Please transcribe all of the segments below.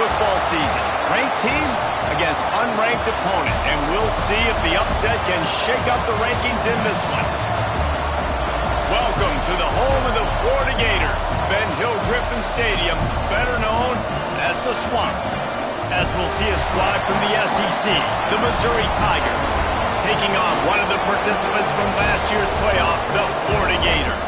football season. Ranked team against unranked opponent, and we'll see if the upset can shake up the rankings in this one. Welcome to the home of the Florida Gators, Ben Hill Griffin Stadium, better known as the Swamp. As we'll see a squad from the SEC, the Missouri Tigers, taking on one of the participants from last year's playoff, the Florida Gators.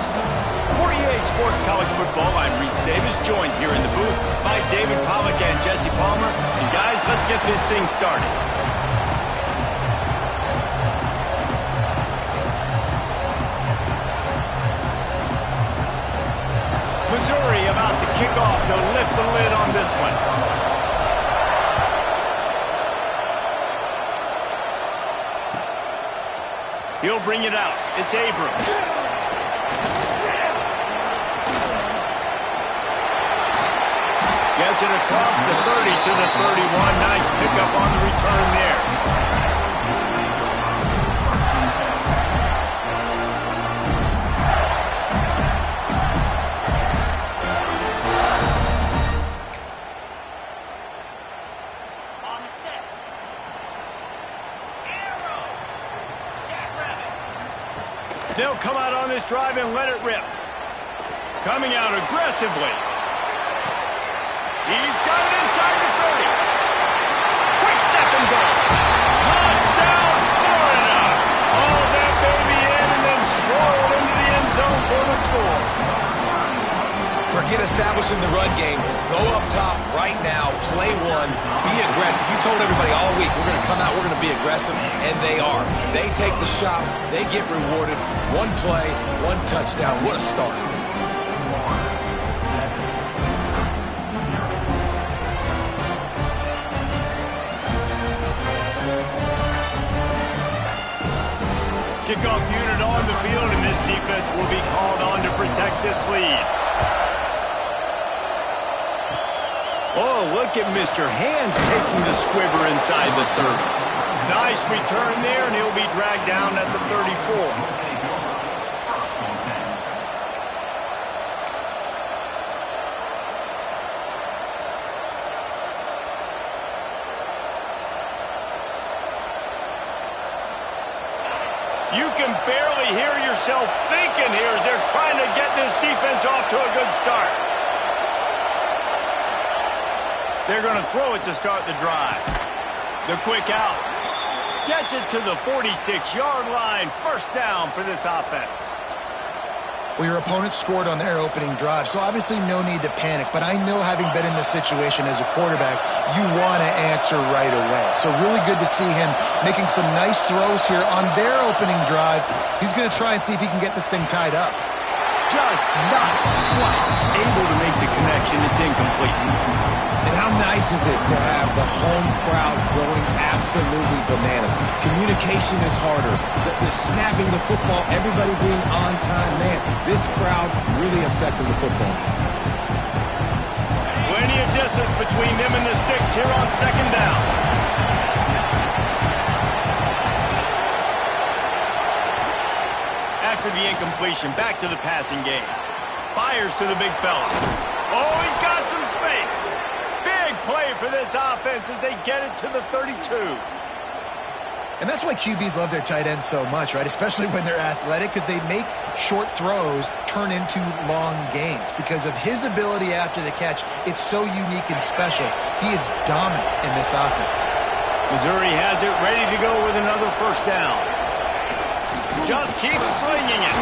For EA Sports College Football, I'm Reese Davis, joined here in the booth by David Pollack and Jesse Palmer. And guys, let's get this thing started. Missouri about to kick off to lift the lid on this one. He'll bring it out. It's Abrams. Gets it across the 30 to the 31. Nice pickup on the return there. They'll come out on this drive and let it rip. Coming out aggressively. He's got it inside the 30. Quick step and go. Touchdown, Florida. Haul that baby in and then stroll into the end zone for the score. Forget establishing the run game. Go up top right now. Play one. Be aggressive. You told everybody all week, we're going to come out, we're going to be aggressive, and they are. They take the shot. They get rewarded. One play, one touchdown. What a start. Kickoff unit on the field, and this defense will be called on to protect this lead. Oh, look at Mr. Hands taking the squibber inside the 30. Nice return there, and he'll be dragged down at the 34. You can barely hear yourself thinking here as they're trying to get this defense off to a good start. They're going to throw it to start the drive. The quick out. Gets it to the 46-yard line. First down for this offense. Well, your opponent scored on their opening drive, so obviously no need to panic. But I know, having been in this situation as a quarterback, you want to answer right away. So really good to see him making some nice throws here on their opening drive. He's going to try and see if he can get this thing tied up. Just not quite able to make the connection. It's incomplete. And how nice is it to have the home crowd going absolutely bananas? Communication is harder. The snapping the football, everybody being on time. Man, this crowd really affected the football game. Plenty of distance between them and the sticks here on second down. After the incompletion, back to the passing game. Fires to the big fella. Oh, he's got some space. Big play for this offense as they get it to the 32. And that's why QBs love their tight ends so much, right? Especially when they're athletic, because they make short throws turn into long gains. Because of his ability after the catch, it's so unique and special. He is dominant in this offense. Missouri has it ready to go with another first down. Just keeps slinging it.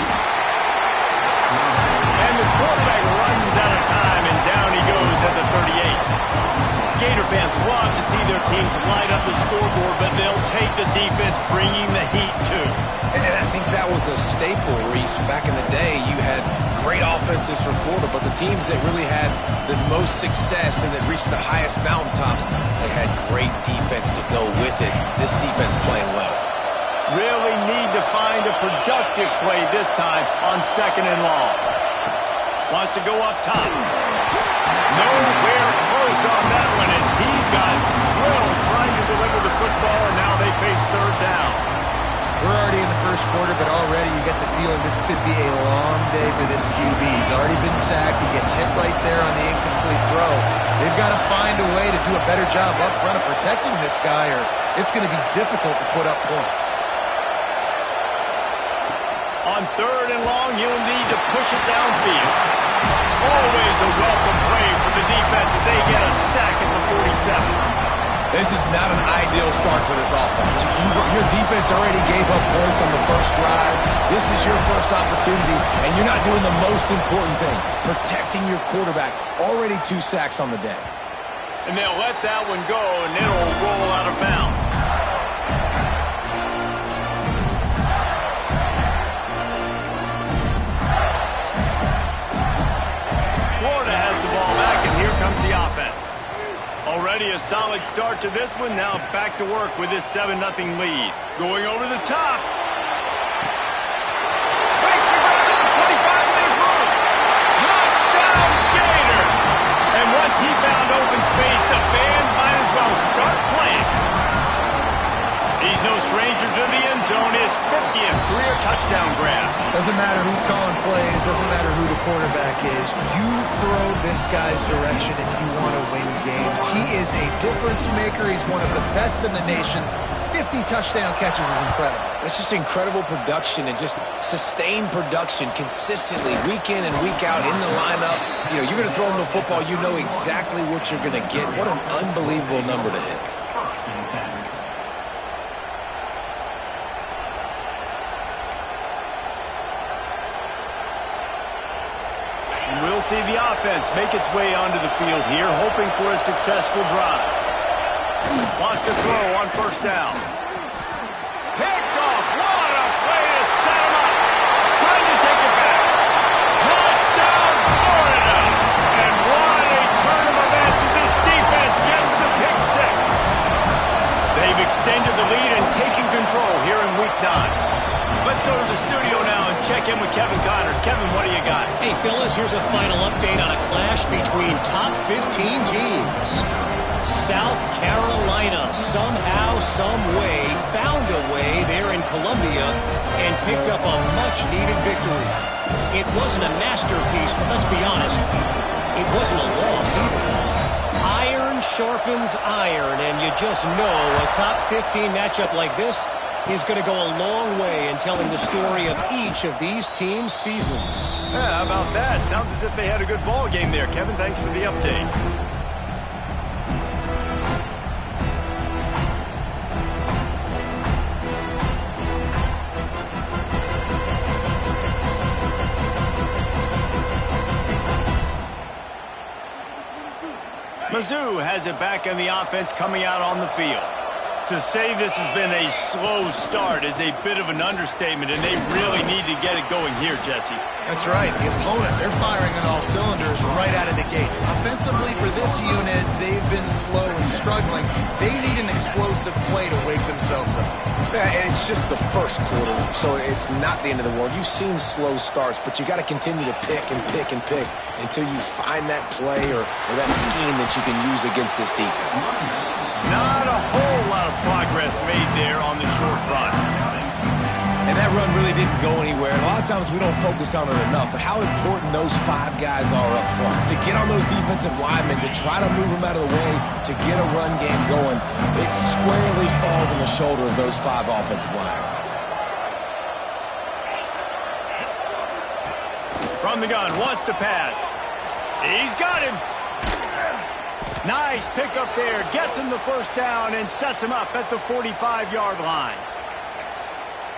And the quarterback runs out of time, and down he goes at the 38. Gator fans love to see their teams light up the scoreboard, but they'll take the defense bringing the heat too. And I think that was a staple, Reese. Back in the day, you had great offenses for Florida, but the teams that really had the most success and that reached the highest mountaintops, they had great defense to go with it. This defense playing well. Really need to find a productive play this time on second and long. Wants to go up top. Nowhere close on that one as he got drilled trying to deliver the football, and now they face third down. We're already in the first quarter, but already you get the feeling this could be a long day for this QB. He's already been sacked. He gets hit right there on the incomplete throw. They've got to find a way to do a better job up front of protecting this guy, or it's going to be difficult to put up points. On 3rd and long, he'll need to push it downfield. Always a welcome play for the defense as they get a sack at the 47. This is not an ideal start for this offense. Your defense already gave up points on the first drive. This is your first opportunity, and you're not doing the most important thing, protecting your quarterback. Already 2 sacks on the day. And they'll let that one go, and it'll roll out of bounds. Florida has the ball back, and here comes the offense. Already a solid start to this one. Now back to work with this 7-0 lead. Going over the top. Breaks the ground to the 25, and there's room. Touchdown, Gator! And once he found open space, the band might as well start playing. He's no stranger to the end zone. His 50th career touchdown grab. Doesn't matter who's calling plays. Doesn't matter who the quarterback is. You throw this guy's direction and you want to win games. He is a difference maker. He's one of the best in the nation. 50 touchdown catches is incredible. It's just incredible production and just sustained production consistently week in and week out in the lineup. You know, you're going to throw him the football. You know exactly what you're going to get. What an unbelievable number to hit. We'll see the offense make its way onto the field here, hoping for a successful drive. Wants to throw on 1st down. Picked off. What a play to set him up. Trying to take it back. Touchdown, Florida. And what a turn of events as this defense gets the pick 6. They've extended the lead and taken control here in Week 9. Let's go to the studio now and check in with Kevin Connors. Kevin, what do you got? Hey, Phyllis, here's a final update on a clash between top 15 teams. South Carolina somehow, some way, found a way there in Columbia and picked up a much-needed victory. It wasn't a masterpiece, but let's be honest, it wasn't a loss either. Iron sharpens iron, and you just know a top 15 matchup like this is going to go a long way in telling the story of each of these teams' seasons. Yeah, how about that? Sounds as if they had a good ball game there. Kevin, thanks for the update. Mizzou has it back in the offense coming out on the field. To say this has been a slow start is a bit of an understatement, and they really need to get it going here, Jesse. That's right. The opponent, they're firing on all cylinders right out of the gate. Offensively, for this unit, they've been slow and struggling. They need an explosive play to wake themselves up. Yeah, and it's just the first quarter, so it's not the end of the world. You've seen slow starts, but you got to continue to pick and pick and pick until you find that play or that scheme that you can use against this defense. Not a whole lot of progress made there on the short run. And that run really didn't go anywhere. And a lot of times we don't focus on it enough, but how important those 5 guys are up front. To get on those defensive linemen, to try to move them out of the way, to get a run game going, it squarely falls on the shoulder of those 5 offensive linemen. From the gun, wants to pass. He's got him. Nice pickup there. Gets him the 1st down and sets him up at the 45-yard line.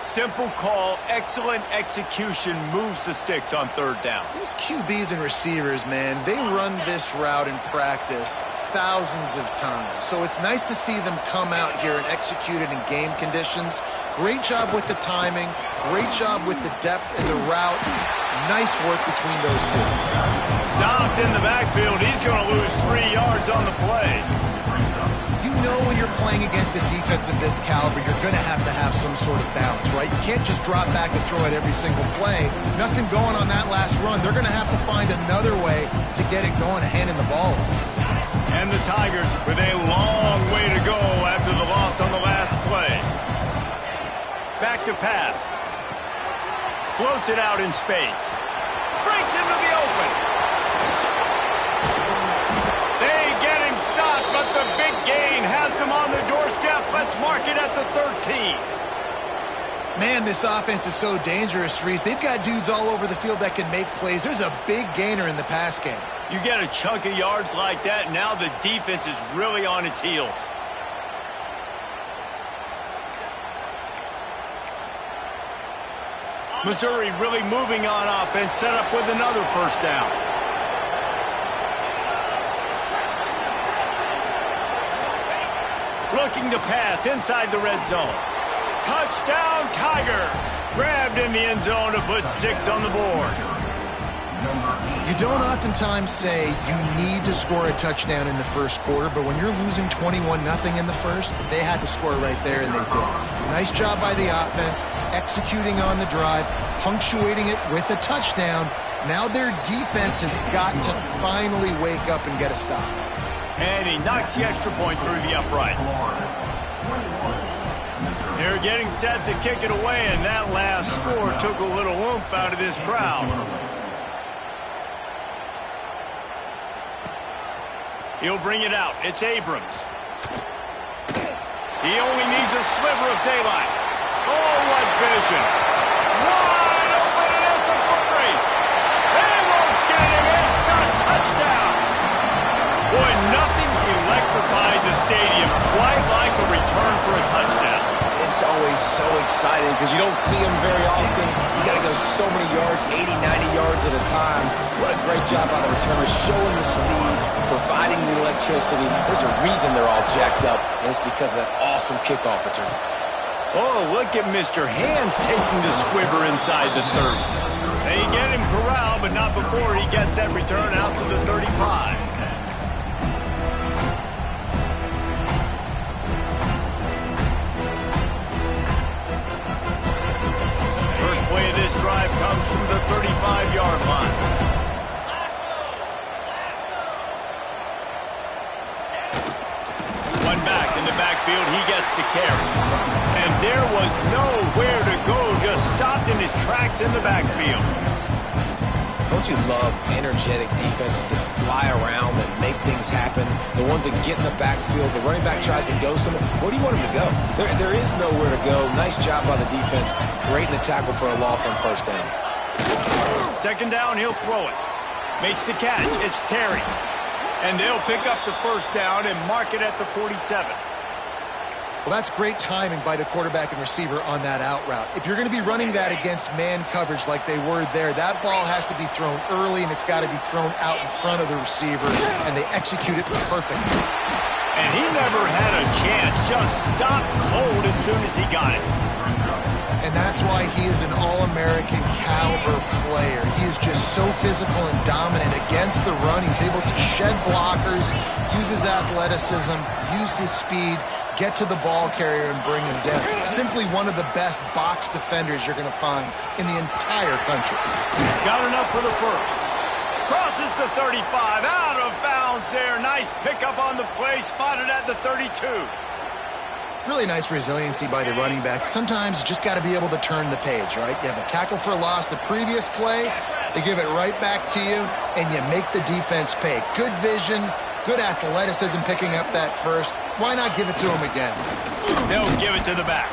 Simple call, excellent execution, moves the sticks on 3rd down. These QBs and receivers, man, they run this route in practice thousands of times. So it's nice to see them come out here and execute it in game conditions. Great job with the timing, great job with the depth and the route. Nice work between those two. Stopped in the backfield. He's going to lose 3 yards on the play. You know when you're playing against a defense of this caliber, you're going to have some sort of balance, right? You can't just drop back and throw it every single play. Nothing going on that last run. They're going to have to find another way to get it going and handing the ball off. And the Tigers with a long way to go after the loss on the last play. Back to pass. Floats it out in space. Breaks into the open. They get him stopped, but the big gain has them on the doorstep. Let's mark it at the 13. Man, this offense is so dangerous, Reese. They've got dudes all over the field that can make plays. There's a big gainer in the pass game. You get a chunk of yards like that, now the defense is really on its heels. Missouri really moving on offense, set up with another first down. Looking to pass inside the red zone. Touchdown, Tigers! Grabbed in the end zone to put 6 on the board. You don't oftentimes say you need to score a touchdown in the first quarter, but when you're losing 21-0 in the first, they had to score right there, and they did. Nice job by the offense, executing on the drive, punctuating it with a touchdown. Now their defense has got to finally wake up and get a stop. And he knocks the extra point through the uprights. They're getting set to kick it away, and that last score took a little oomph out of this crowd. He'll bring it out. It's Abrams. He only needs a sliver of daylight. Oh, what vision. Wide open, and it's a foot race. They won't get him. It's a touchdown. Boy, nothing electrifies a stadium quite like a return for a touchdown. It's always so exciting because you don't see them very often. You got to go so many yards, 80, 90 yards at a time. What a great job by the returners, showing the speed, providing the electricity. There's a reason they're all jacked up, and it's because of that awesome kickoff return. Oh, look at Mr. Hands taking the squibber inside the 30. They get him corralled, but not before he gets that return out to the 35. Play of this drive comes from the 35-yard line. One back in the backfield, he gets to carry. And there was nowhere to go, just stopped in his tracks in the backfield. Don't you love energetic defenses that fly around and make things happen? The ones that get in the backfield, the running back tries to go somewhere. Where do you want him to go? There is nowhere to go. Nice job by the defense, creating the tackle for a loss on first down. Second down, he'll throw it. Makes the catch. It's Terry. And they'll pick up the first down and mark it at the 47. Well, that's great timing by the quarterback and receiver on that out route. If you're going to be running that against man coverage like they were there, that ball has to be thrown early, and it's got to be thrown out in front of the receiver, and they execute it perfectly. And he never had a chance, just stopped cold as soon as he got it. And that's why he is an All-American caliber player. He is just so physical and dominant against the run. He's able to shed blockers, use his athleticism, use his speed, get to the ball carrier and bring him down. Simply one of the best box defenders you're going to find in the entire country. Got enough for the first. Crosses the 35, out of bounds there. Nice pickup on the play, spotted at the 32. Really nice resiliency by the running back. Sometimes you just got to be able to turn the page, right? You have a tackle for a loss the previous play, they give it right back to you, and you make the defense pay. Good vision, good athleticism picking up that first. Why not give it to him again? They'll give it to the back.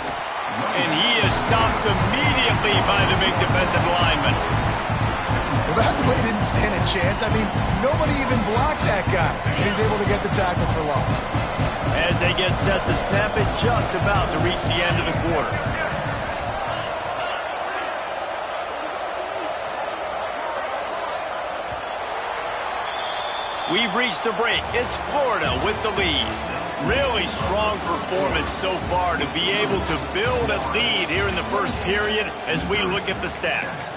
And he is stopped immediately by the big defensive lineman. Well, that play didn't stand a chance. I mean, nobody even blocked that guy. And he's able to get the tackle for loss. As they get set to snap it, just about to reach the end of the quarter. We've reached the break. It's Florida with the lead. Really strong performance so far to be able to build a lead here in the first period as we look at the stats.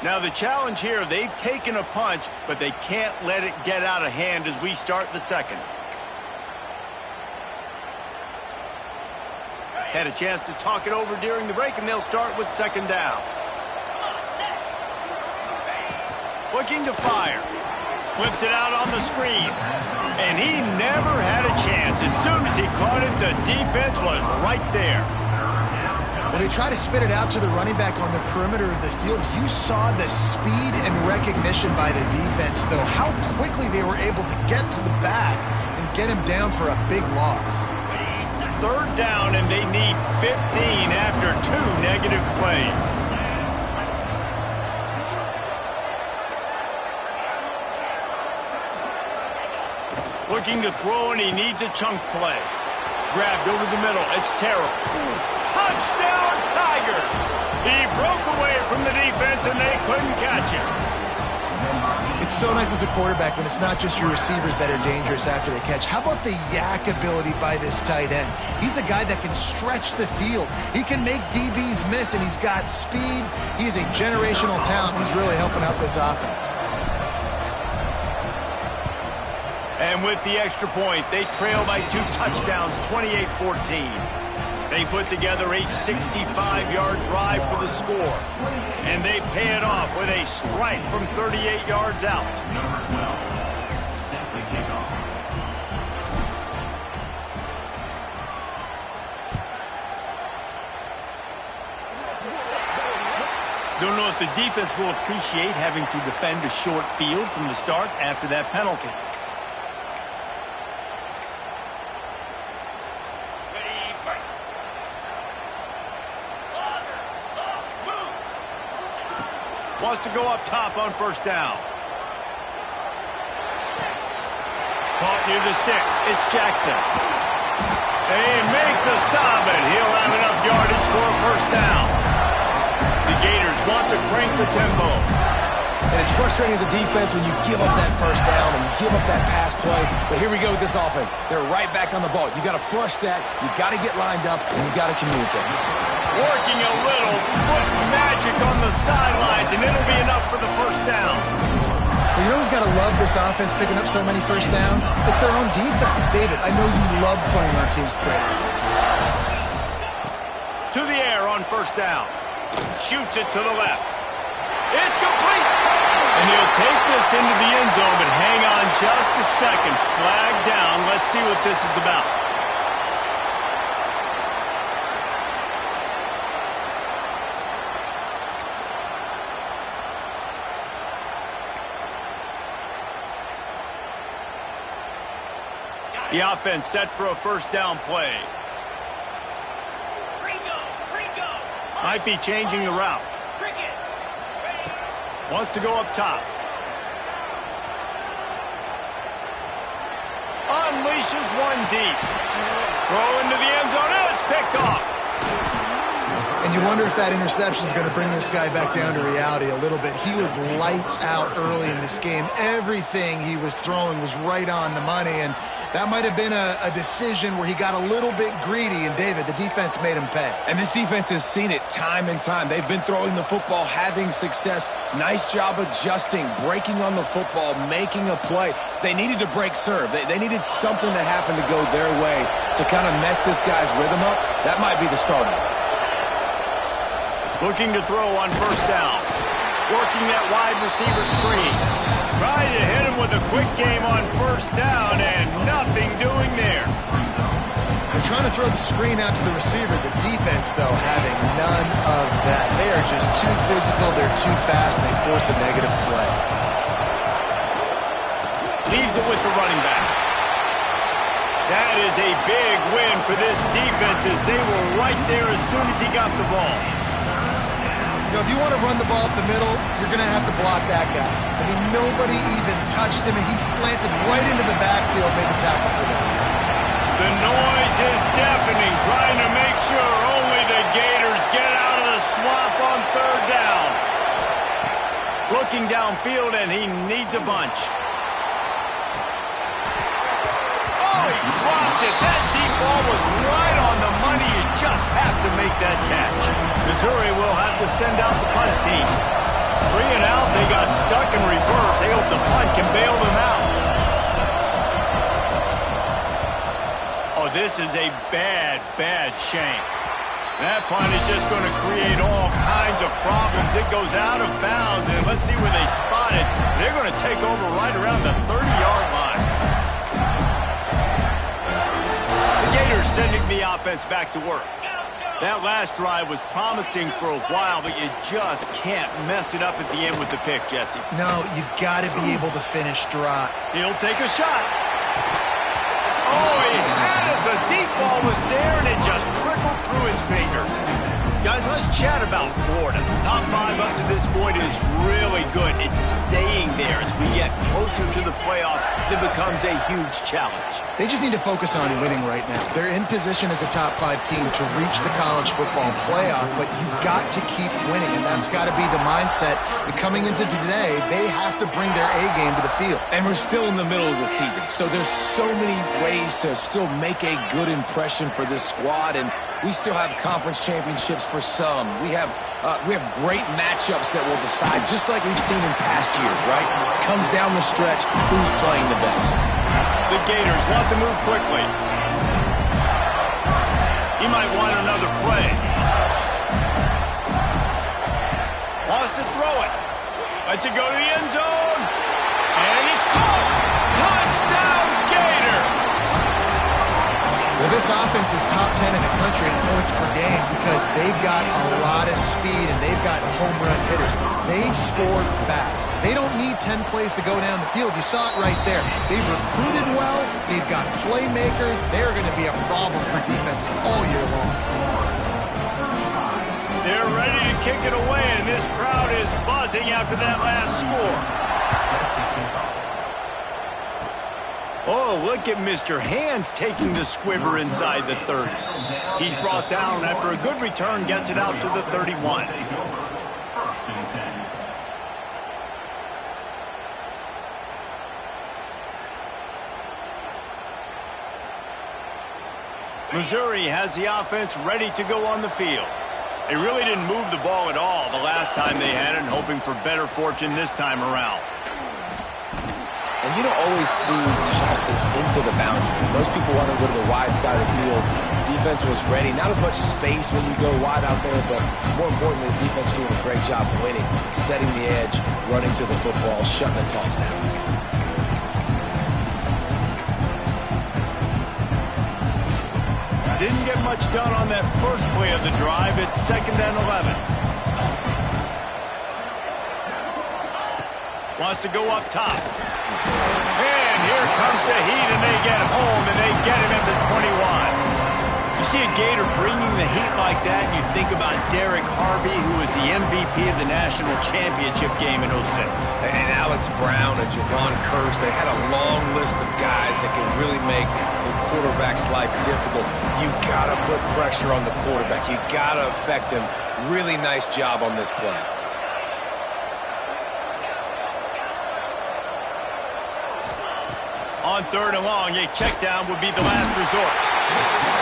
Now the challenge here, they've taken a punch, but they can't let it get out of hand as we start the second. Had a chance to talk it over during the break, and they'll start with second down. Looking to fire. Flips it out on the screen. And he never had a chance. As soon as he caught it, the defense was right there. When they try to spit it out to the running back on the perimeter of the field, you saw the speed and recognition by the defense, though, how quickly they were able to get to the back and get him down for a big loss. Third down, and they need 15 after 2 negative plays. Looking to throw, and he needs a chunk play. Grabbed over the middle. It's Terrell. Touchdown, Tigers! He broke away from the defense, and they couldn't catch him. It's so nice as a quarterback when it's not just your receivers that are dangerous after they catch. How about the yak ability by this tight end? He's a guy that can stretch the field. He can make DBs miss, and he's got speed. He's a generational talent. He's really helping out this offense. And with the extra point, they trail by 2 touchdowns, 28-14. They put together a 65-yard drive for the score. And they pay it off with a strike from 38 yards out. Number 12, set to kick off. Don't know if the defense will appreciate having to defend a short field from the start after that penalty. Wants to go up top on first down. Caught near the sticks. It's Jackson. They make the stop, and he'll have enough yardage for a first down. The Gators want to crank the tempo. And it's frustrating as a defense when you give up that first down and you give up that pass play. But here we go with this offense. They're right back on the ball. You got to flush that. You got to get lined up, and you got to communicate. Working a little foot magic on the sidelines, and it'll be enough for the first down. Well, you know who's got to love this offense picking up so many first downs? It's their own defense. David, I know you love playing on teams with great offenses. To the air on first down. Shoots it to the left. It's complete. And he'll take this into the end zone, but hang on just a second. Flag down. Let's see what this is about. The offense set for a first down play. Might be changing the route. Wants to go up top. Unleashes one deep. Throw into the end zone, and it's picked off. And you wonder if that interception is going to bring this guy back down to reality a little bit. He was lights out early in this game. Everything he was throwing was right on the money, and that might have been a decision where he got a little bit greedy, and David, the defense made him pay. And this defense has seen it time and time. They've been throwing the football, having success. Nice job adjusting, breaking on the football, making a play. They needed to break serve. They needed something to happen to go their way to kind of mess this guy's rhythm up. That might be the start of it. Looking to throw on first down. Working that wide receiver screen. Trying to hit him with a quick game on first down, and nothing doing there. They're trying to throw the screen out to the receiver. The defense, though, having none of that. They are just too physical. They're too fast, and they force a negative play. Leaves it with the running back. That is a big win for this defense, as they were right there as soon as he got the ball. You know, if you want to run the ball up the middle, you're going to have to block that guy. I mean, nobody even touched him, and he slanted right into the backfield, made the tackle for them. The noise is deafening, trying to make sure only the Gators get out of the swamp on third down. Looking downfield, and he needs a bunch. Oh, he dropped it. That deep ball was right on the money. You just have to make that catch. Missouri will have to send out the punt team. 3 and out, they got stuck in reverse. They hope the punt can bail them out. Oh, this is a bad, bad shank. That punt is just going to create all kinds of problems. It goes out of bounds, and let's see where they spot it. They're going to take over right around the 30-yard line. The Gators sending the offense back to work. That last drive was promising for a while, but you just can't mess it up at the end with the pick, Jesse. No, you got to be able to finish dry. He'll take a shot. Oh, he had it. The deep ball was there, and it just trickled through his fingers. Guys, let's chat about Florida. Top 5 up to this point is really good. It's staying there as we get closer to the playoff. It becomes a huge challenge. They just need to focus on winning right now. They're in position as a top 5 team to reach the college football playoff, but you've got to keep winning, and that's got to be the mindset. But coming into today, they have to bring their A game to the field. And we're still in the middle of the season, so there's so many ways to still make a good impression for this squad, and we still have conference championships for some. We have great matchups that will decide, just like we've seen in past years, right? Comes down the stretch, who's playing the best. The Gators want to move quickly. He might want another play. Wants to throw it. Lets it go to the end zone. And it's caught. Touchdown, Gator. Well, this offense is top 10 in the country in points per game because they've got a lot of speed and they've got home run hitters. They score fast. They don't need 10 plays to go down the field. You saw it right there. They've recruited well. They've got playmakers. They're going to be a problem for defenses all year long. They're ready to kick it away, and this crowd is buzzing after that last score. Oh, look at Mr. Hands taking the squibber inside the 30. He's brought down after a good return, gets it out to the 31. Missouri has the offense ready to go on the field. They really didn't move the ball at all the last time they had it, hoping for better fortune this time around. And you don't always see tosses into the boundary. Most people want to go to the wide side of the field. Defense was ready. Not as much space when you go wide out there, but more importantly, the defense doing a great job winning, setting the edge, running to the football, shutting the toss down. Didn't get much done on that first play of the drive. It's 2nd and 11. Wants to go up top. And here comes the heat, and they get home, and they get him at the 21. You see a Gator bringing the heat like that, and you think about Derek Harvey, who was the MVP of the national championship game in 06. And Alex Brown and Javon Curse, they had a long list of guys that can really make the quarterback's life difficult. You got to put pressure on the quarterback. You got to affect him. Really nice job on this play. On 3rd and long, a check down would be the last resort.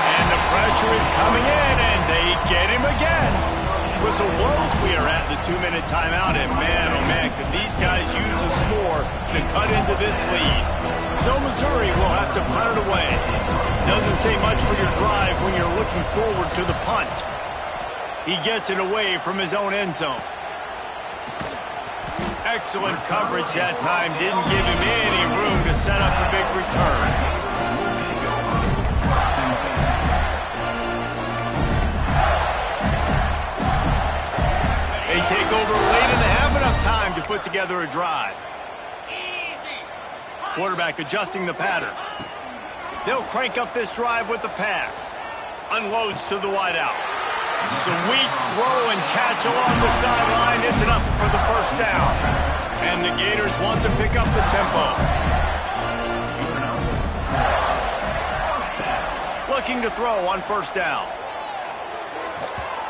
And the pressure is coming in, and they get him again. Whistle blows. We are at the 2-minute timeout, and man, oh man, could these guys use a score to cut into this lead. So Missouri will have to punt it away. Doesn't say much for your drive when you're looking forward to the punt. He gets it away from his own end zone. Excellent coverage that time. Didn't give him any room to set up a big return. They take over late and they have enough time to put together a drive. Quarterback adjusting the pattern. They'll crank up this drive with the pass. Unloads to the wideout. Sweet throw and catch along the sideline. It's enough for the first down. And the Gators want to pick up the tempo. Looking to throw on 1st down.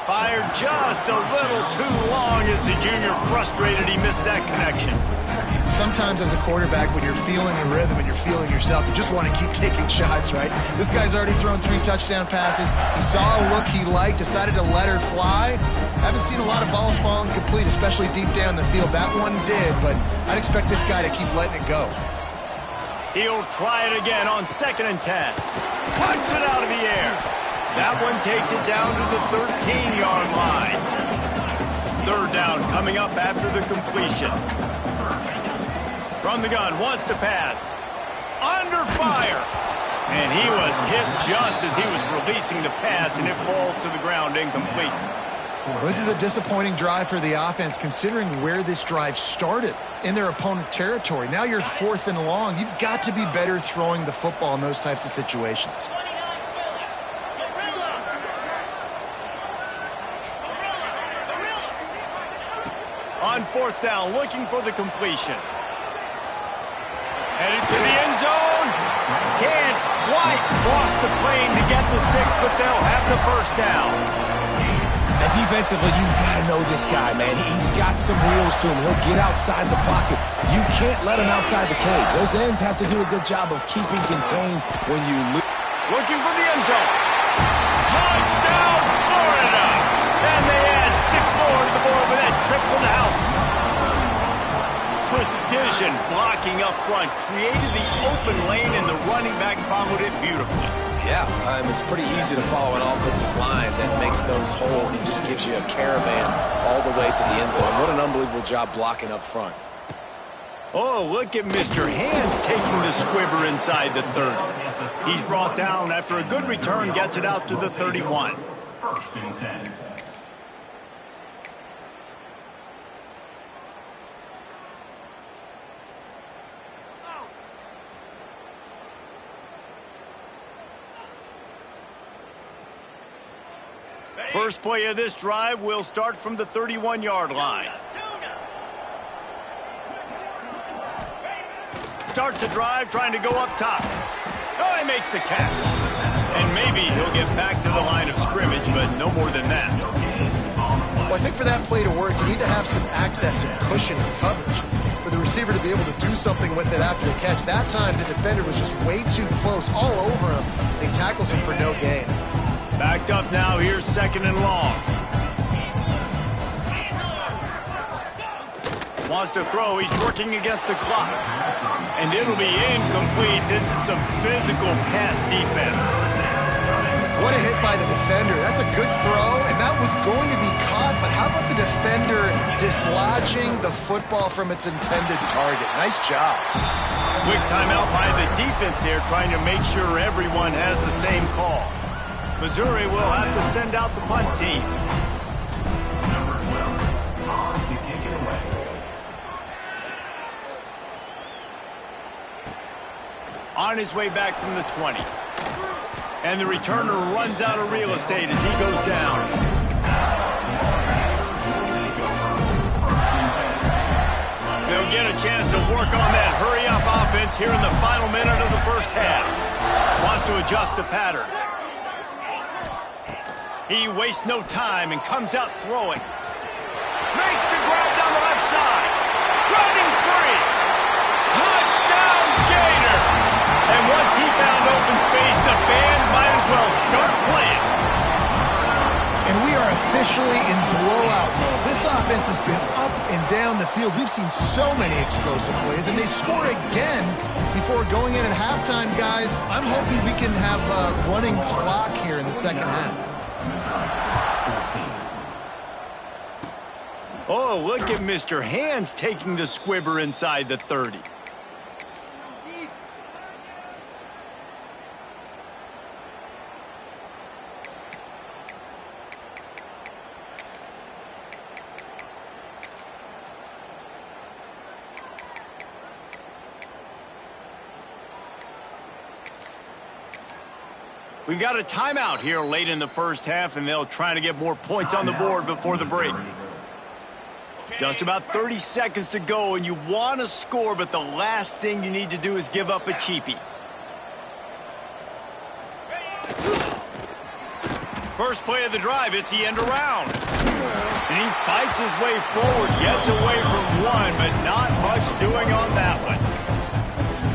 Fired just a little too long as the junior frustrated he missed that connection. Sometimes as a quarterback, when you're feeling the rhythm and you're feeling yourself, you just want to keep taking shots, right? This guy's already thrown 3 touchdown passes. He saw a look he liked, decided to let her fly. Haven't seen a lot of balls falling complete, especially deep down the field. That one did, but I'd expect this guy to keep letting it go. He'll try it again on 2nd and 10. Puts it out of the air. That one takes it down to the 13-yard line. 3rd down coming up after the completion. From the gun, wants to pass. Under fire. And he was hit just as he was releasing the pass, and it falls to the ground incomplete. Well, this is a disappointing drive for the offense, considering where this drive started, in their opponent territory. Now you're 4th and long. You've got to be better throwing the football in those types of situations. On 4th down, looking for the completion. Headed to the end zone. Can't quite cross the plane to get the 6, but they'll have the 1st down. And defensively, you've got to know this guy, man. He's got some wheels to him. He'll get outside the pocket. You can't let him outside the cage. Those ends have to do a good job of keeping contained when you lose. Looking for the end zone. Touchdown, Florida! And they add 6 more to the board with that trip to the house. Precision blocking up front created the open lane, and the running back followed it beautifully. Yeah, it's pretty easy to follow an offensive line that makes those holes and just gives you a caravan all the way to the end zone. What an unbelievable job blocking up front. Oh, look at Mr. Hands taking the squibber inside the 30. He's brought down after a good return, gets it out to the 31. First and 10. First play of this drive will start from the 31-yard line. Starts the drive trying to go up top. Oh, he makes the catch. And maybe he'll get back to the line of scrimmage, but no more than that. Well, I think for that play to work, you need to have some access and cushion and coverage for the receiver to be able to do something with it after the catch. That time, the defender was just way too close, all over him. And he tackles him for no gain. Backed up now, here's 2nd and long. Wants to throw, he's working against the clock. And it'll be incomplete. This is some physical pass defense. What a hit by the defender. That's a good throw, and that was going to be caught, but how about the defender dislodging the football from its intended target? Nice job. Quick timeout by the defense there, trying to make sure everyone has the same call. Missouri will have to send out the punt team. Number 12, on to kick it away. On his way back from the 20. And the returner runs out of real estate as he goes down. They'll get a chance to work on that hurry-up offense here in the final minute of the first half. Wants to adjust the pattern. He wastes no time and comes out throwing. Makes the grab down the left side. Running free. Touchdown, Gator. And once he found open space, the band might as well start playing. And we are officially in blowout mode. This offense has been up and down the field. We've seen so many explosive plays, and they score again before going in at halftime, guys. I'm hoping we can have a running clock here in the second half. Oh, look at Mr. Hands taking the squibber inside the 30. We've got a timeout here late in the first half, and they'll try to get more points on the board before the break. Just about 30 seconds to go, and you want to score, but the last thing you need to do is give up a cheapie. First play of the drive, it's the end around. And he fights his way forward, gets away from one, but not much doing on that one.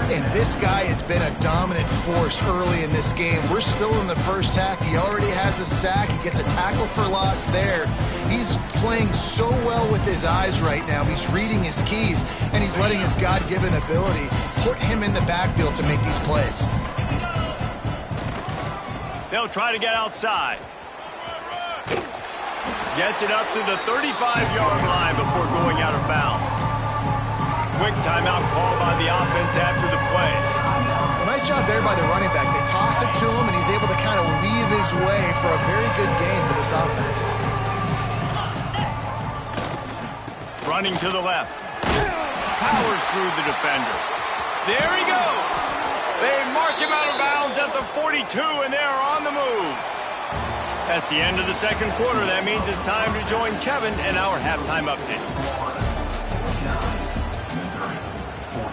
And this guy has been a dominant force early in this game. We're still in the first half. He already has a sack. He gets a tackle for loss there. He's playing so well with his eyes right now. He's reading his keys, and he's letting his God-given ability put him in the backfield to make these plays. They'll try to get outside. Gets it up to the 35-yard line before going out of bounds. Quick timeout called by the offense after the play. Nice job there by the running back. They toss it to him, and he's able to kind of weave his way for a very good gain for this offense. Running to the left. Powers through the defender. There he goes. They mark him out of bounds at the 42, and they are on the move. That's the end of the second quarter. That means it's time to join Kevin in our halftime update. Missouri,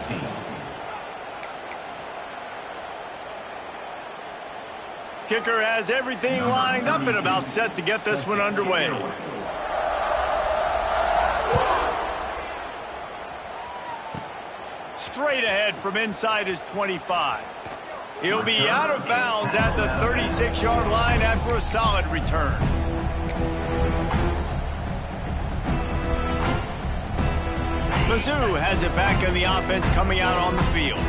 14. Kicker has everything lined up and about set to get this one underway. Straight ahead from inside his 25. He'll be out of bounds at the 36-yard line after a solid return. Mizzou has it back in the offense coming out on the field.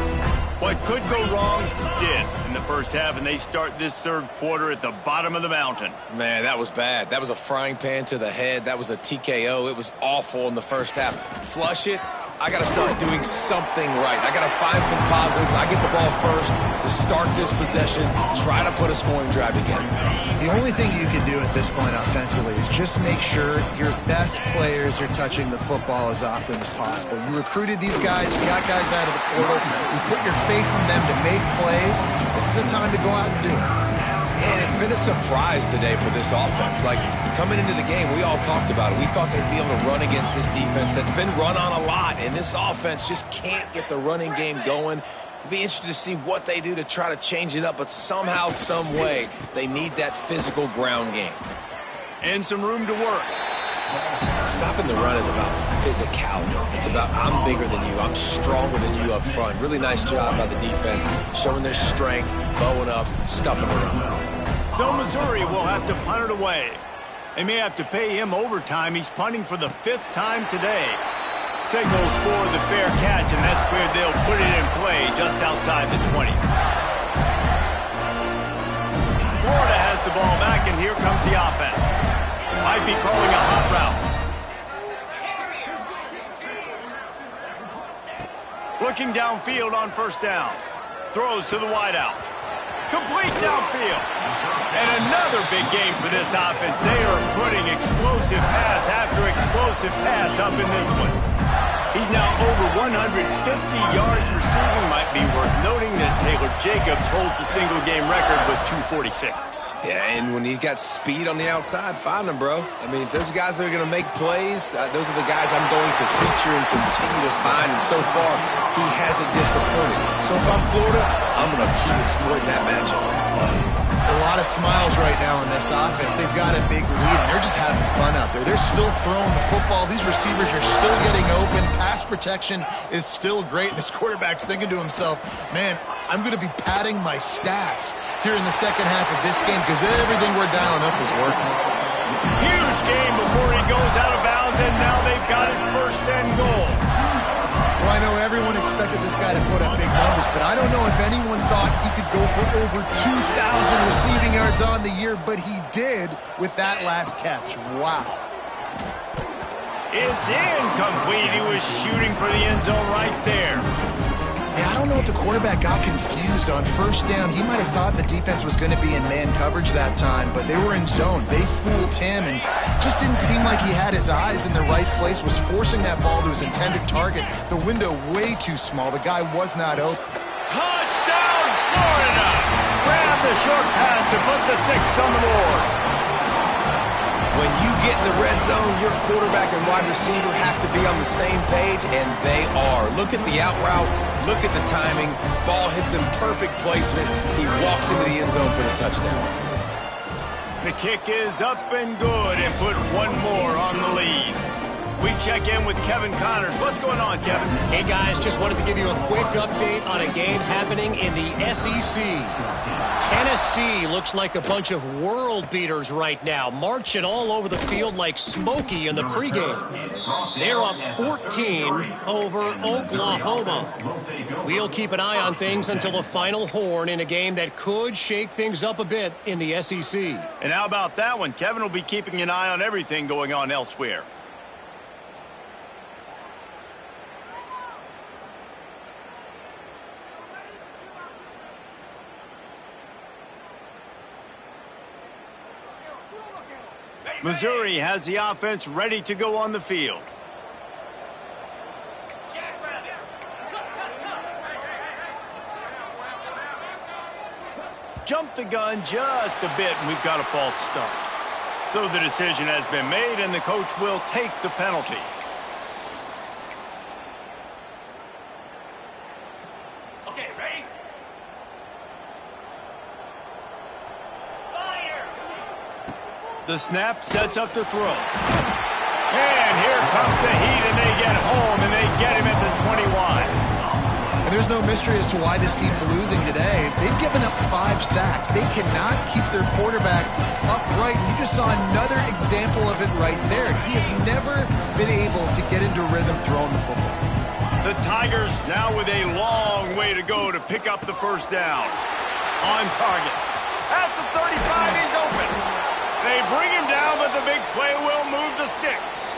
What could go wrong did in the first half, and they start this third quarter at the bottom of the mountain. Man, that was bad. That was a frying pan to the head. That was a TKO. It was awful in the first half. Flush it. I got to start doing something right. I got to find some positives. I get the ball first to start this possession, try to put a scoring drive together. The only thing you can do at this point offensively is just make sure your best players are touching the football as often as possible. You recruited these guys, you got guys out of the portal, you put your faith in them to make plays. This is a time to go out and do it. And it's been a surprise today for this offense. Like, coming into the game, we all talked about it. We thought they'd be able to run against this defense that's been run on a lot, and this offense just can't get the running game going. It'll be interesting to see what they do to try to change it up, but somehow, some way, they need that physical ground game. And some room to work. Stopping the run is about physicality. It's about I'm bigger than you, I'm stronger than you up front. Really nice job by the defense, showing their strength, bowing up, stuffing the run. So Missouri will have to punt it away. They may have to pay him overtime. He's punting for the 5th time today. Signals for the fair catch, and that's where they'll put it in play just outside the 20. Florida has the ball back, and here comes the offense. Might be calling a hot route. Looking downfield on first down. Throws to the wideout. Complete downfield. And another big game for this offense. They are putting explosive pass after explosive pass up in this one. He's now over 150 yards receiving. Might be worth noting that Taylor Jacobs holds the single-game record with 246. Yeah, and when he's got speed on the outside, find him, bro. I mean, if those guys that are going to make plays, those are the guys I'm going to feature and continue to find. And so far, he hasn't disappointed. So if I'm Florida, I'm going to keep exploiting that matchup. A lot of smiles right now in this offense. They've got a big lead, and they're just having fun out there. They're still throwing the football. These receivers are still getting open. Pass protection is still great. This quarterback's thinking to himself, man, I'm going to be padding my stats here in the second half of this game because everything we're dialing up is working. Huge game before he goes out of bounds, and now they've got it 1st and goal. Well, I know everyone expected this guy to put up big numbers, but I don't know if anyone thought he could go for over 2,000 receiving yards on the year, but he did with that last catch. Wow. It's incomplete. He was shooting for the end zone right there. Yeah, I don't know if the quarterback got confused on first down. He might have thought the defense was going to be in man coverage that time, but they were in zone. They fooled him and just didn't seem like he had his eyes in the right place, was forcing that ball to his intended target. The window way too small. The guy was not open. Touchdown, Florida! Grab the short pass to put the 6 on the board. When you get in the red zone, your quarterback and wide receiver have to be on the same page, and they are. Look at the out route. Look at the timing. Ball hits him, perfect placement. He walks into the end zone for the touchdown. The kick is up and good and put one more on the lead. We check in with Kevin Connors. What's going on, Kevin? Hey, guys, just wanted to give you a quick update on a game happening in the SEC. Tennessee looks like a bunch of world beaters right now, marching all over the field like Smokey in the pregame. They're up 14 over Oklahoma. We'll keep an eye on things until the final horn in a game that could shake things up a bit in the SEC. And how about that one? Kevin will be keeping an eye on everything going on elsewhere. Missouri has the offense ready to go on the field. Jump the gun just a bit, and we've got a false start. So the decision has been made, and the coach will take the penalty. Okay, ready? The snap sets up the throw. And here comes the heat, and they get home, and they get him at the 21. And there's no mystery as to why this team's losing today. They've given up 5 sacks. They cannot keep their quarterback upright. You just saw another example of it right there. He has never been able to get into rhythm throwing the football. The Tigers now with a long way to go to pick up the first down. On target. At the 35, he's open. They bring him down, but the big play will move the sticks.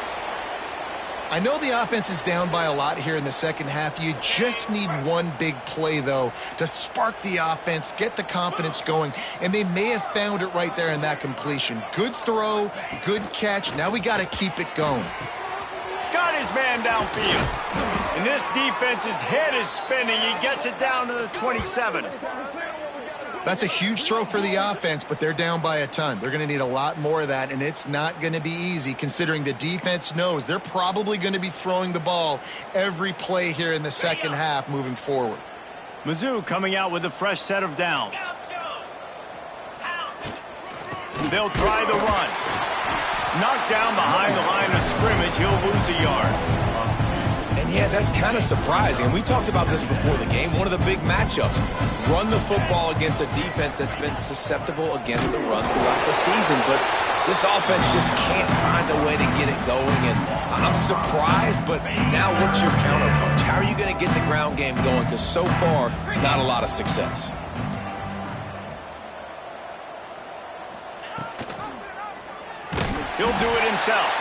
I know the offense is down by a lot here in the second half. You just need one big play, though, to spark the offense, get the confidence going, and they may have found it right there in that completion. Good throw, good catch. Now we got to keep it going. Got his man downfield. And this defense's head is spinning. He gets it down to the 27. That's a huge throw for the offense, but they're down by a ton. They're going to need a lot more of that, and it's not going to be easy considering the defense knows they're probably going to be throwing the ball every play here in the second half moving forward. Mizzou coming out with a fresh set of downs. They'll try the run. Knocked down behind the line of scrimmage, he'll lose a yard. And yeah, that's kind of surprising. And we talked about this before the game. One of the big matchups. Run the football against a defense that's been susceptible against the run throughout the season. But this offense just can't find a way to get it going. And I'm surprised, but now what's your counterpunch? How are you going to get the ground game going? Because so far, not a lot of success. He'll do it himself.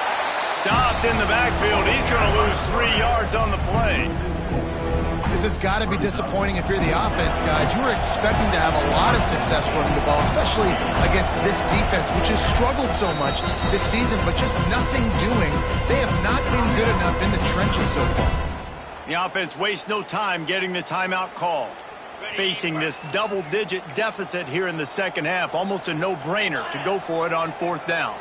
Stopped in the backfield. He's going to lose 3 yards on the play. This has got to be disappointing if you're the offense, guys. You were expecting to have a lot of success running the ball, especially against this defense, which has struggled so much this season, but just nothing doing. They have not been good enough in the trenches so far. The offense wastes no time getting the timeout called. Facing this double-digit deficit here in the second half, almost a no-brainer to go for it on 4th down.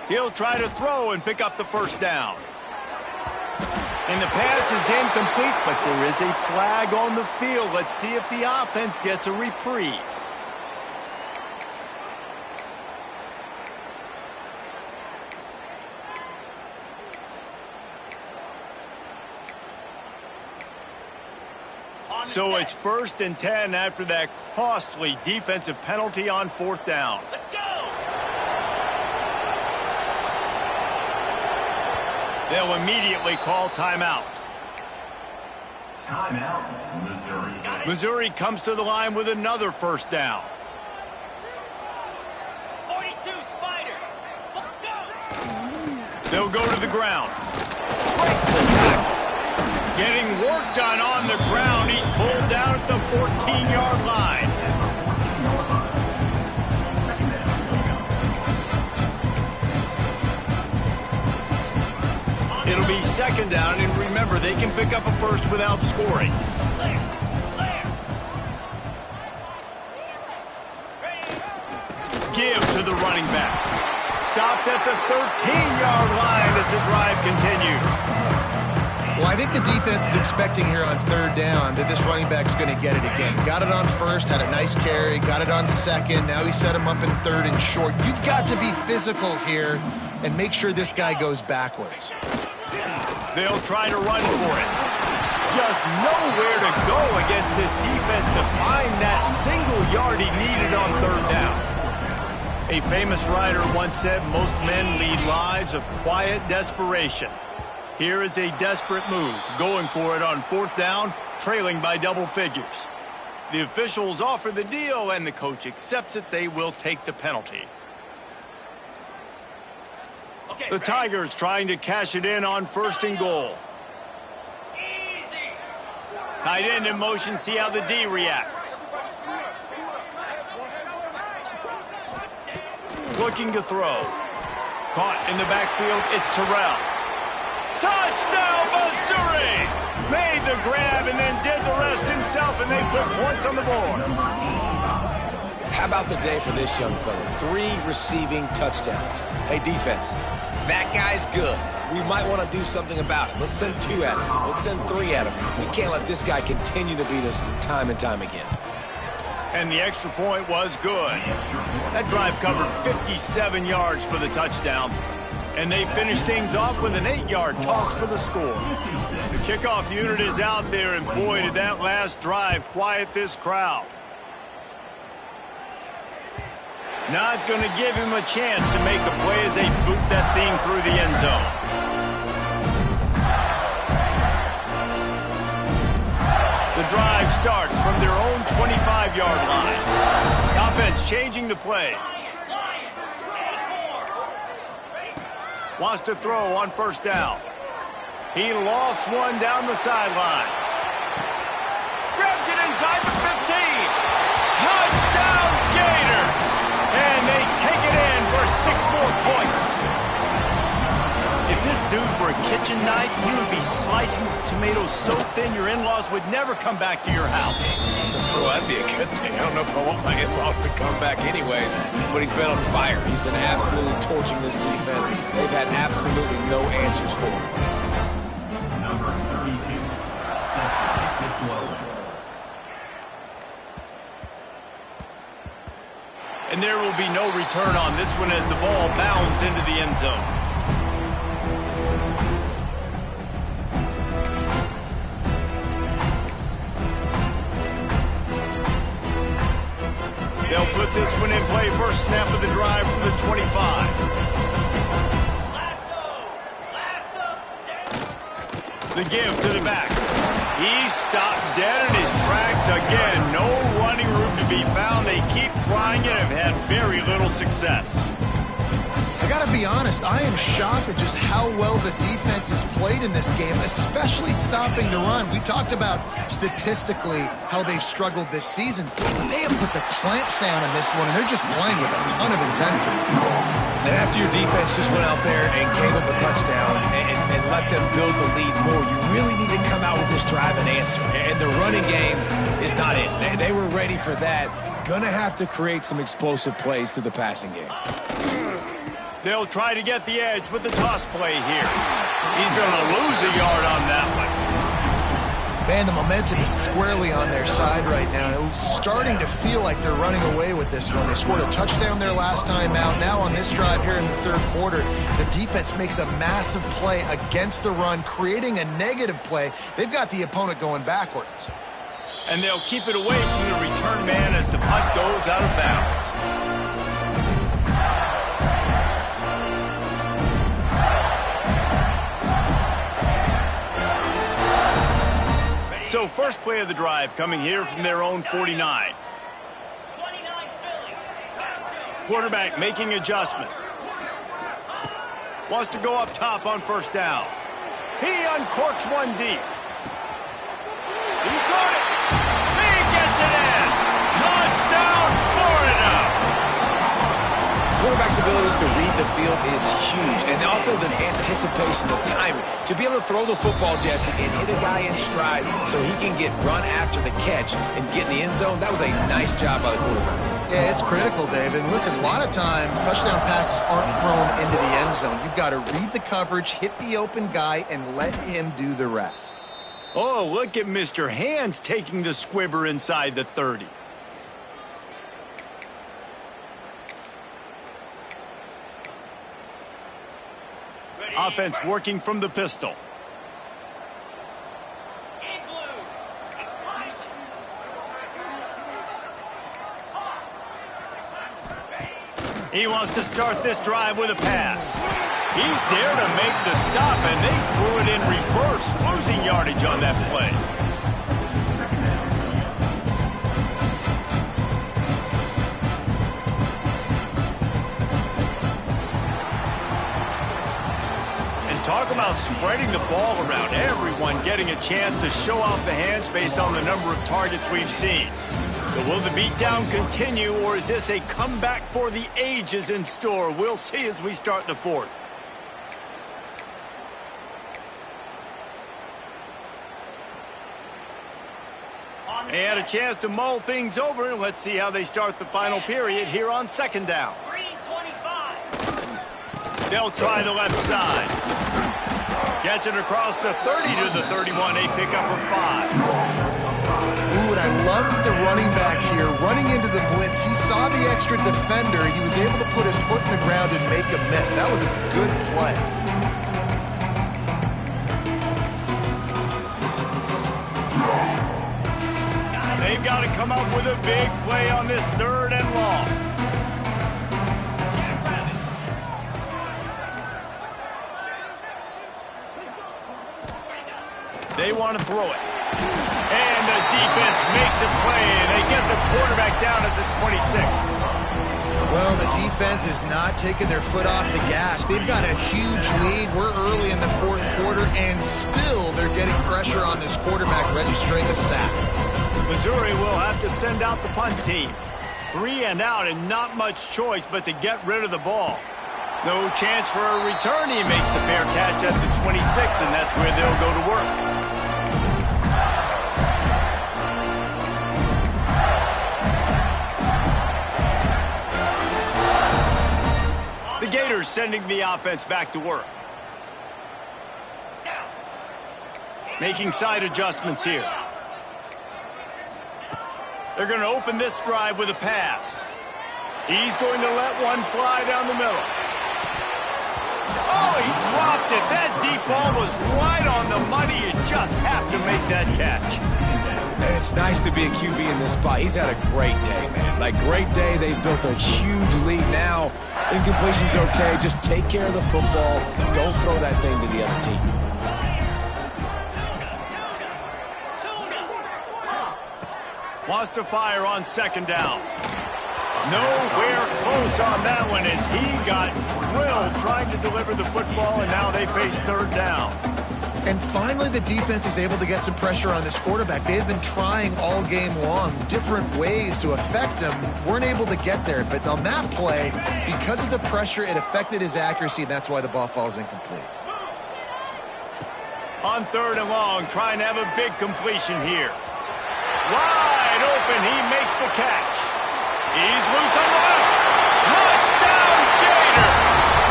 He'll try to throw and pick up the first down. And the pass is incomplete, but there is a flag on the field. Let's see if the offense gets a reprieve. So it's 1st and 10 after that costly defensive penalty on 4th down. Let's go! They'll immediately call timeout. Timeout, Missouri. Missouri comes to the line with another first down. 42, Spider. Let's go! They'll go to the ground. Breaks the tackle. Getting work done on the ground. He's pulled down at the 14-yard line. It'll be 2nd down, and remember, they can pick up a first without scoring. Give to the running back. Stopped at the 13-yard line as the drive continues. Well, I think the defense is expecting here on 3rd down that this running back's going to get it again. Got it on 1st, had a nice carry, got it on 2nd. Now he set him up in 3rd and short. You've got to be physical here and make sure this guy goes backwards. They'll try to run for it. Just nowhere to go against this defense to find that single yard he needed on 3rd down. A famous writer once said, most men lead lives of quiet desperation. Here is a desperate move, going for it on 4th down, trailing by double figures. The officials offer the deal, and the coach accepts it. They will take the penalty. The Tigers trying to cash it in on 1st and goal. Tight end in motion, see how the D reacts. Looking to throw. Caught in the backfield, it's Terrell. Touchdown, Missouri! Made the grab and then did the rest himself, and they put points on the board. How about the day for this young fella? 3 receiving touchdowns. Hey, defense, that guy's good. We might want to do something about it. Let's send 2 at him. Let's send 3 at him. We can't let this guy continue to beat us time and time again. And the extra point was good. That drive covered 57 yards for the touchdown. And they finished things off with an 8-yard toss for the score. The kickoff unit is out there, and boy, did that last drive quiet this crowd. Not going to give him a chance to make a play as they boot that thing through the end zone. The drive starts from their own 25-yard line. The offense changing the play. Wants to throw on 1st down. He lofts one down the sideline. Grabs it inside the 15. Touchdown, Gators! And they take it in for 6 more points. If this dude were a kitchen knife, he would be slicing tomatoes so thin your in-laws would never come back to your house. Well, that'd be a good thing. I don't know if I want my in-laws to come back anyways, but he's been on fire. He's been absolutely torching this defense. They've had absolutely no answers for him. Number 32, Seth Kislow. And there will be no return on this one as the ball bounds into the end zone. They'll put this one in play. First snap of the drive from the 25. The give to the back. He's stopped dead in his tracks again. No running room to be found. They keep trying it and have had very little success. I got to be honest, I am shocked at just how well the defense has played in this game, especially stopping the run. We talked about statistically how they've struggled this season, but they have put the clamps down in this one, and they're just playing with a ton of intensity. And after your defense just went out there and gave them a touchdown and let them build the lead more, you really need to come out with this drive and answer. And the running game is not it. They were ready for that. Gonna have to create some explosive plays through the passing game. They'll try to get the edge with the toss play here. He's going to lose a yard on that one. Man, the momentum is squarely on their side right now. It's starting to feel like they're running away with this one. They scored a touchdown their last time out. Now on this drive here in the 3rd quarter, the defense makes a massive play against the run, creating a negative play. They've got the opponent going backwards. And they'll keep it away from the return man as the punt goes out of bounds. So first play of the drive coming here from their own 49. Quarterback making adjustments. Wants to go up top on 1st down. He uncorks one deep. He got it. He gets it in. Touchdown, Florida. Quarterback's abilities to read the field is huge, and also the anticipation, the timing. To be able to throw the football, Jesse, and hit a guy in stride so he can get run after the catch and get in the end zone, that was a nice job by the quarterback. Yeah, it's critical, David. And listen, a lot of times touchdown passes aren't thrown into the end zone. You've got to read the coverage, hit the open guy, and let him do the rest. Oh, look at Mr. Hands taking the squibber inside the 30. Offense working from the pistol. He wants to start this drive with a pass. He's there to make the stop, and they threw it in reverse, losing yardage on that play. about spreading the ball around. Everyone getting a chance to show off the hands based on the number of targets we've seen. So will the beatdown continue, or is this a comeback for the ages in store? We'll see as we start the fourth. They had a chance to mull things over, and let's see how they start the final period here on second down. They'll try the left side. Gets it across the 30 to the 31, a pickup of 5. Ooh, and I love the running back here. Running into the blitz, he saw the extra defender. He was able to put his foot in the ground and make a miss. That was a good play. They've got to come up with a big play on this third and long. They want to throw it. And the defense makes a play, and they get the quarterback down at the 26. Well, the defense is not taking their foot off the gas. They've got a huge lead. We're early in the fourth quarter, and still they're getting pressure on this quarterback, registering a sack. Missouri will have to send out the punt team. 3 and out, and not much choice but to get rid of the ball. No chance for a return. He makes the fair catch at the 26, and that's where they'll go to work. The Gators sending the offense back to work. Making side adjustments here. They're going to open this drive with a pass. He's going to let one fly down the middle. Oh, he dropped it. That deep ball was right on the money. You just have to make that catch. And it's nice to be a QB in this spot. He's had a great day, man. Like, great day. They've built a huge lead now. Incompletion's okay. Just take care of the football. Don't throw that thing to the other team. Wants to fire on second down. Nowhere close on that one as he got drilled trying to deliver the football, and now they face third down. And finally, the defense is able to get some pressure on this quarterback. They've been trying all game long different ways to affect him. Weren't able to get there, but on that play, because of the pressure, it affected his accuracy, and that's why the ball falls incomplete. On third and long, trying to have a big completion here. Wide open, he makes the catch. He's loose on the left. Touchdown, Gator!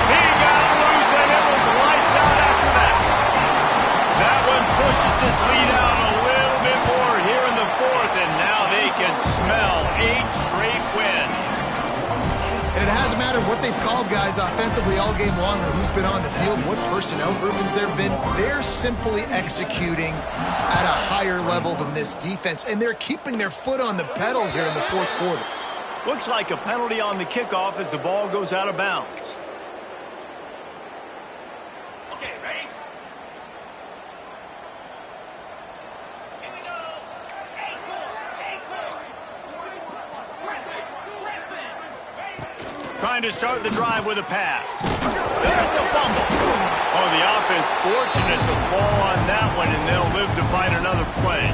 He got loose, and it was lights out after that. That one pushes this lead out a little bit more here in the fourth, and now they can smell 8 straight wins. And it hasn't mattered what they've called guys offensively all game long or who's been on the field, what personnel groupings there have been. They're simply executing at a higher level than this defense, and they're keeping their foot on the pedal here in the fourth quarter. Looks like a penalty on the kickoff as the ball goes out of bounds. Okay, ready? Here we go. Trying to start the drive with a pass. That's a fumble. Oh, the offense fortunate to fall on that one, and they'll live to find another play.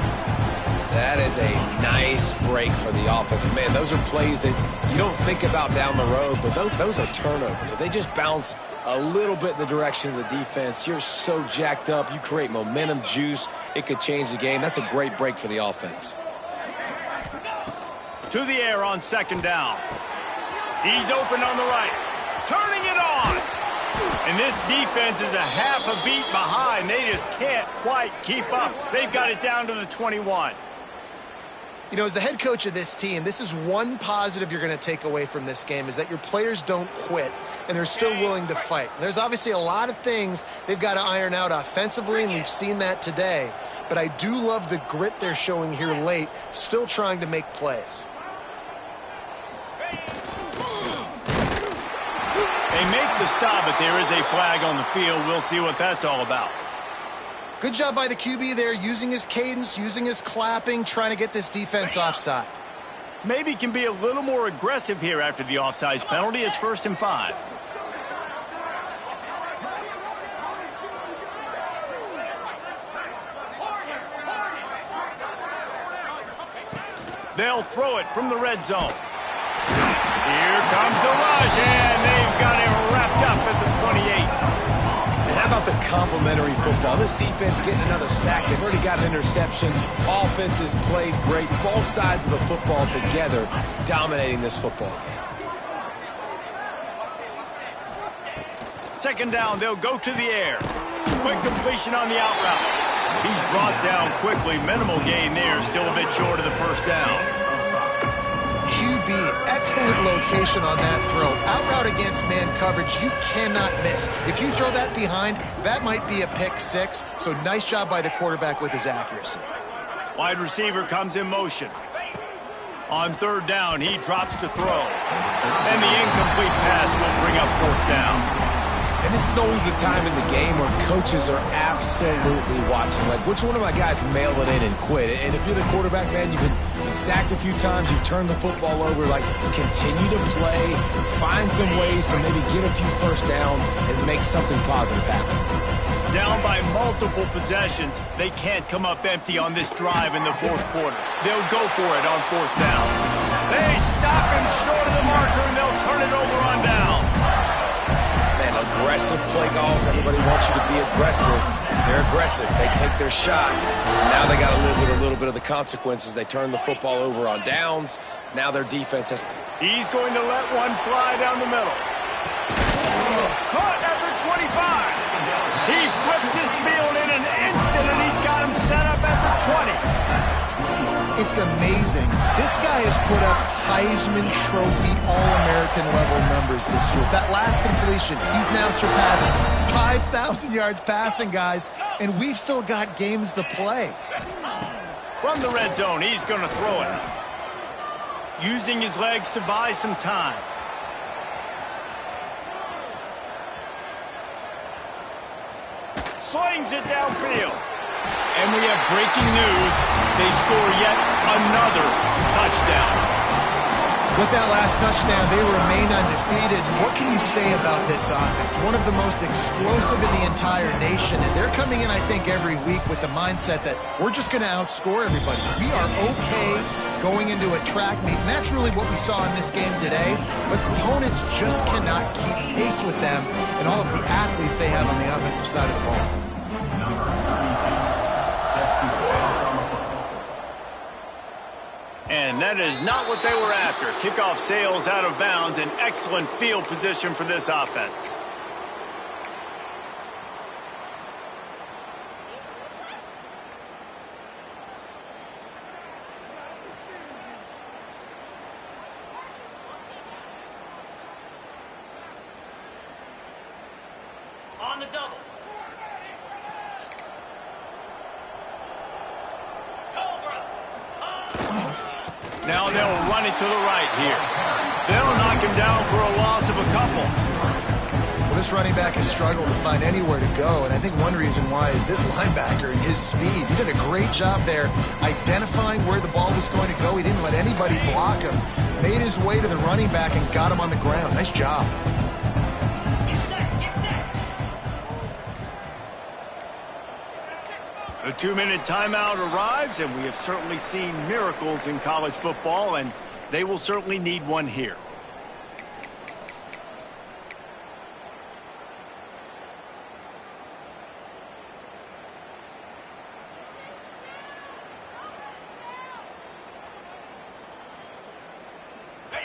That is a nice break for the offense. Man, those are plays that you don't think about down the road, but those are turnovers. If they just bounce a little bit in the direction of the defense, you're so jacked up. You create momentum, juice. It could change the game. That's a great break for the offense. To the air on second down. He's open on the right. Turning it on. And this defense is a half a beat behind. They just can't quite keep up. They've got it down to the 21. You know, as the head coach of this team, this is one positive you're going to take away from this game, is that your players don't quit, and they're still willing to fight. There's obviously a lot of things they've got to iron out offensively, and we've seen that today. But I do love the grit they're showing here late, still trying to make plays. They make the stop, but there is a flag on the field. We'll see what that's all about. Good job by the QB there, using his cadence, using his clapping, trying to get this defense offside. Maybe can be a little more aggressive here after the offsides penalty. It's 1st and 5. They'll throw it from the red zone. Here comes the rush, and they've got him wrapped up at the 28. And how about the complimentary football? This defense getting another sack. They've already got an interception. Offenses played great. Both sides of the football together dominating this football game. Second down, they'll go to the air. Quick completion on the out route. He's brought down quickly. Minimal gain there. Still a bit short of the first down. QB, excellent location on that throw. Out route against man coverage, you cannot miss. If you throw that behind, that might be a pick six. So nice job by the quarterback with his accuracy. Wide receiver comes in motion. On third down, he drops to throw. And the incomplete pass will bring up fourth down. And this is always the time in the game where coaches are absolutely watching. Like, which one of my guys mail it in and quit? And if you're the quarterback, man, you've been sacked a few times, you've turned the football over. Like, continue to play, find some ways to maybe get a few first downs and make something positive happen. Down by multiple possessions, they can't come up empty on this drive in the fourth quarter. They'll go for it on fourth down. They stop him short of the marker, and they'll turn it over on down. Aggressive play calls. Everybody wants you to be aggressive. They're aggressive. They take their shot. Now they got to live with a little bit of the consequences. They turn the football over on downs. Now their defense has... He's going to let one fly down the middle. Caught at the 25. He flips his field in an instant, and he's got him set up at the 20. It's amazing. This guy has put up Heisman Trophy All-American level numbers this year. With that last completion, he's now surpassed 5,000 yards passing, guys, and we've still got games to play. From the red zone, he's going to throw it. Using his legs to buy some time. Slings it downfield. And we have breaking news. They score yet another touchdown. With that last touchdown, they remain undefeated. What can you say about this offense? One of the most explosive in the entire nation, and they're coming in, I think, every week with the mindset that we're just going to outscore everybody. We are okay going into a track meet, and that's really what we saw in this game today. But opponents just cannot keep pace with them and all of the athletes they have on the offensive side of the ball. And that is not what they were after. Kickoff sails out of bounds, an excellent field position for this offense. On the double. Now they'll run it to the right here. They'll knock him down for a loss of a couple. Well, this running back has struggled to find anywhere to go, and I think one reason why is this linebacker and his speed. He did a great job there identifying where the ball was going to go. He didn't let anybody block him. Made his way to the running back and got him on the ground. Nice job. The 2-minute timeout arrives, and we have certainly seen miracles in college football, and they will certainly need one here.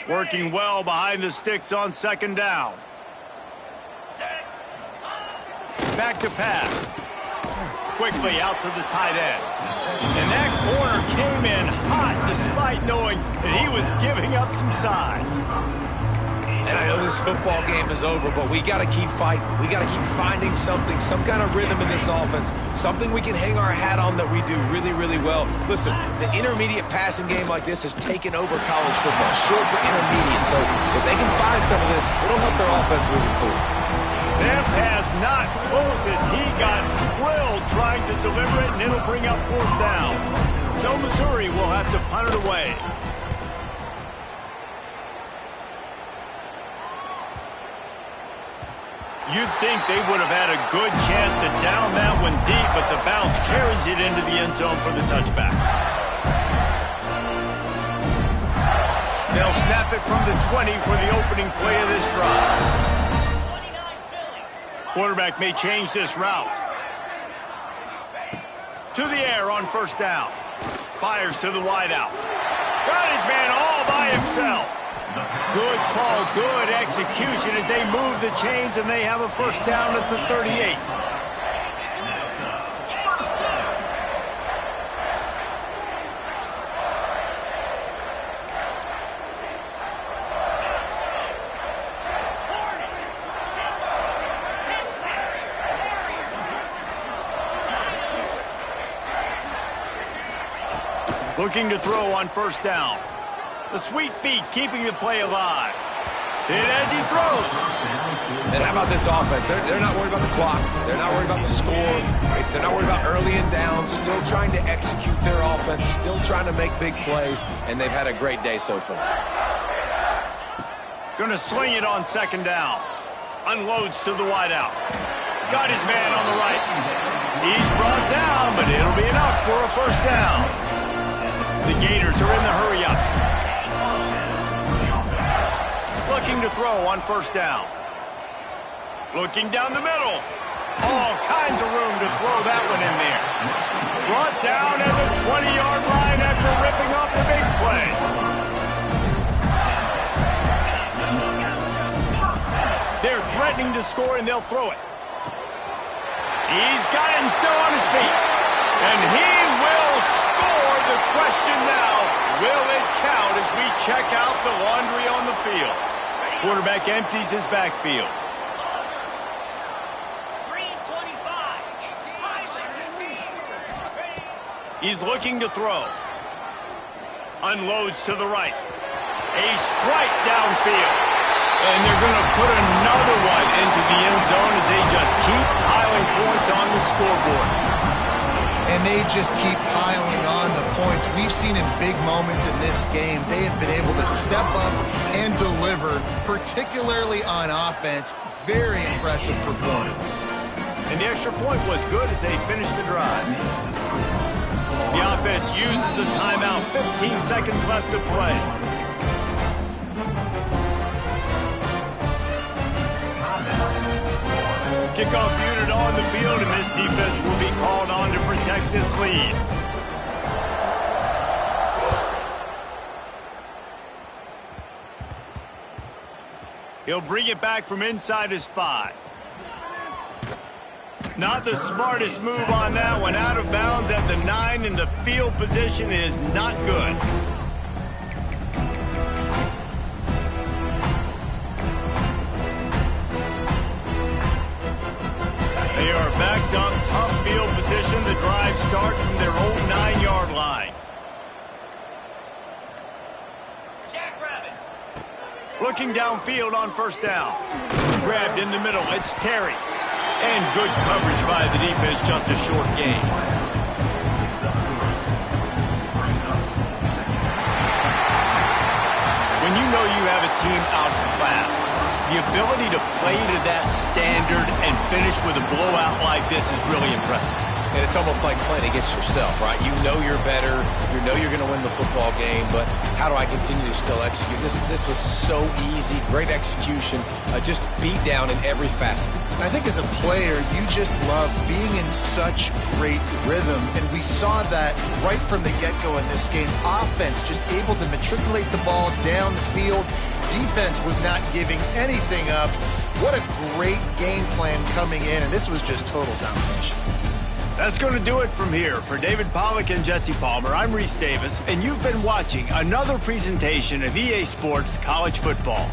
Working well behind the sticks on second down. Back to pass. Quickly out to the tight end. And that corner came in hot despite knowing that he was giving up some size. And I know this football game is over, but we got to keep fighting. We got to keep finding something, some kind of rhythm in this offense, something we can hang our hat on that we do really, really well. Listen, the intermediate passing game like this has taken over college football, short to intermediate. So if they can find some of this, it'll help their offense moving forward. That pass not close as he got drilled trying to deliver it, and it'll bring up fourth down. So Missouri will have to punt it away. You'd think they would have had a good chance to down that one deep, but the bounce carries it into the end zone for the touchback. snap it from the 20 for the opening play of this drive. Quarterback may change this route. To the air on first down. Fires to the wideout. Got his man all by himself. Good call, good execution as they move the chains and they have a first down at the 38. Looking to throw on first down. The sweet feet keeping the play alive. And as he throws. And how about this offense? They're not worried about the clock. They're not worried about the score. They're not worried about early and down. Still trying to execute their offense. Still trying to make big plays. And they've had a great day so far. Going to sling it on second down. Unloads to the wideout. Got his man on the right. He's brought down, but it'll be enough for a first down. The Gators are in the hurry-up. Looking to throw on first down. Looking down the middle. All kinds of room to throw that one in there. Brought down at the 20-yard line after ripping off the big play. They're threatening to score, and they'll throw it. He's got him still on his feet. And he will score. The question now, will it count as we check out the laundry on the field? Quarterback empties his backfield. 3:25. He's looking to throw. Unloads to the right. A strike downfield. And they're going to put another one into the end zone as they just keep piling points on the scoreboard. And they just keep piling on the points. We've seen in big moments in this game, they have been able to step up and deliver, particularly on offense. Very impressive performance. And the extra point was good as they finished the drive. The offense uses a timeout. 15 seconds left to play. Kickoff unit on the field, and this defense will be called on to protect this lead. He'll bring it back from inside his 5. Not the smartest move on that one. Out of bounds at the 9, and the field position is not good. They are backed up, tough field position. The drive starts from their own 9-yard line. Jackrabbit. Looking downfield on first down. Grabbed in the middle. It's Terry. And good coverage by the defense, just a short gain. When you know you have a team outclassed, the ability to play to that standard and finish with a blowout like this is really impressive. And it's almost like playing against yourself, right? You know you're better. You know you're going to win the football game, but how do I continue to still execute? This was so easy. Great execution. Just beat down in every facet. I think as a player, you just love being in such great rhythm, and we saw that right from the get-go in this game. Offense just able to matriculate the ball down the field. Defense was not giving anything up. What a great game plan coming in, and this was just total domination. That's going to do it from here. For David Pollack and Jesse Palmer, I'm Reese Davis, and you've been watching another presentation of EA Sports College Football.